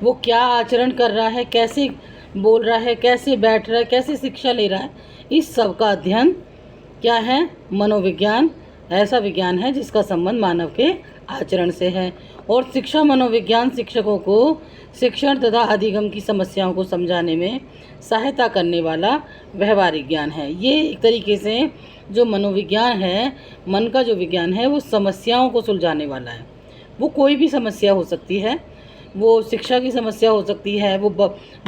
वो क्या आचरण कर रहा है, कैसे बोल रहा है, कैसे बैठ रहा है, कैसे शिक्षा ले रहा है, इस सब का अध्ययन क्या है? मनोविज्ञान ऐसा विज्ञान है जिसका संबंध मानव के आचरण से है। और शिक्षा मनोविज्ञान शिक्षकों को शिक्षण तथा अधिगम की समस्याओं को समझाने में सहायता करने वाला व्यवहारिक ज्ञान है। ये एक तरीके से जो मनोविज्ञान है, मन का जो विज्ञान है, वो समस्याओं को सुलझाने वाला है। वो कोई भी समस्या हो सकती है, वो शिक्षा की समस्या हो सकती है, वो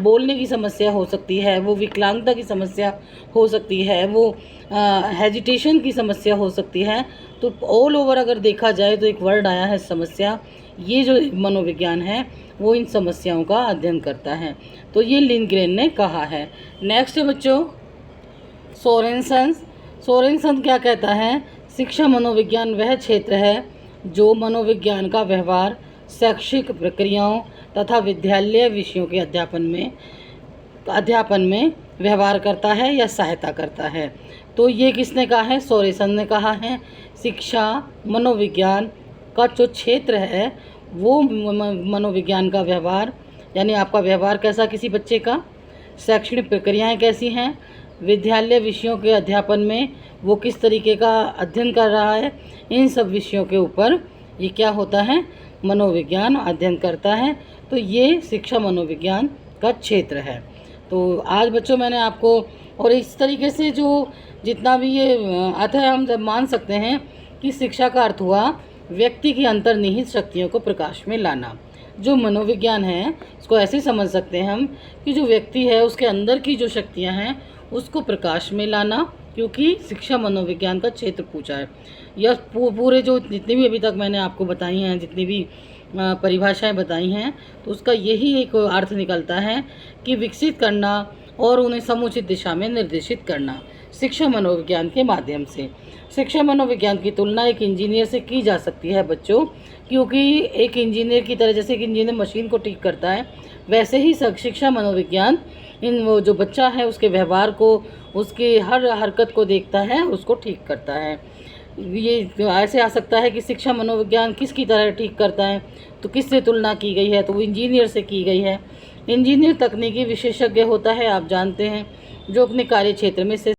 बोलने की समस्या हो सकती है, वो विकलांगता की समस्या हो सकती है, वो हेजिटेशन की समस्या हो सकती है। तो ऑल ओवर अगर देखा जाए तो एक वर्ड आया है समस्या। ये जो मनोविज्ञान है वो इन समस्याओं का अध्ययन करता है। तो ये लिंडग्रेन ने कहा है। नेक्स्ट बच्चों, सोरेनसन। सोरेनसन क्या कहता है? शिक्षा मनोविज्ञान वह क्षेत्र है जो मनोविज्ञान का व्यवहार शैक्षिक प्रक्रियाओं तथा विद्यालय विषयों के अध्यापन में व्यवहार करता है या सहायता करता है। तो ये किसने कहा है? सोरेसन ने कहा है। शिक्षा मनोविज्ञान का जो क्षेत्र है वो मनोविज्ञान का व्यवहार, यानी आपका व्यवहार कैसा किसी बच्चे का, शैक्षणिक प्रक्रियाएं कैसी हैं, विद्यालय विषयों के अध्यापन में वो किस तरीके का अध्ययन कर रहा है, इन सब विषयों के ऊपर ये क्या होता है? मनोविज्ञान अध्ययन करता है। तो ये शिक्षा मनोविज्ञान का क्षेत्र है। तो आज बच्चों मैंने आपको, और इस तरीके से जो जितना भी ये आता है, हम जब मान सकते हैं कि शिक्षा का अर्थ हुआ व्यक्ति की अंतर्निहित शक्तियों को प्रकाश में लाना। जो मनोविज्ञान है इसको ऐसे समझ सकते हैं हम कि जो व्यक्ति है उसके अंदर की जो शक्तियाँ हैं उसको प्रकाश में लाना, क्योंकि शिक्षा मनोविज्ञान का क्षेत्र पूछा है। यह पूरे जो जितनी भी अभी तक मैंने आपको बताई हैं, जितनी भी परिभाषाएं बताई हैं, तो उसका यही एक अर्थ निकलता है कि विकसित करना और उन्हें समुचित दिशा में निर्देशित करना शिक्षा मनोविज्ञान के माध्यम से। शिक्षा मनोविज्ञान की तुलना एक इंजीनियर से की जा सकती है बच्चों, क्योंकि एक इंजीनियर की तरह, जैसे कि इंजीनियर मशीन को ठीक करता है, वैसे ही शिक्षा मनोविज्ञान वो जो बच्चा है उसके व्यवहार को, उसकी हर हरकत को देखता है, उसको ठीक करता है। ये ऐसे आ सकता है कि शिक्षा मनोविज्ञान किसकी तरह ठीक करता है, तो किससे तुलना की गई है? तो वो इंजीनियर से की गई है। इंजीनियर तकनीकी विशेषज्ञ होता है, आप जानते हैं, जो अपने कार्य क्षेत्र में से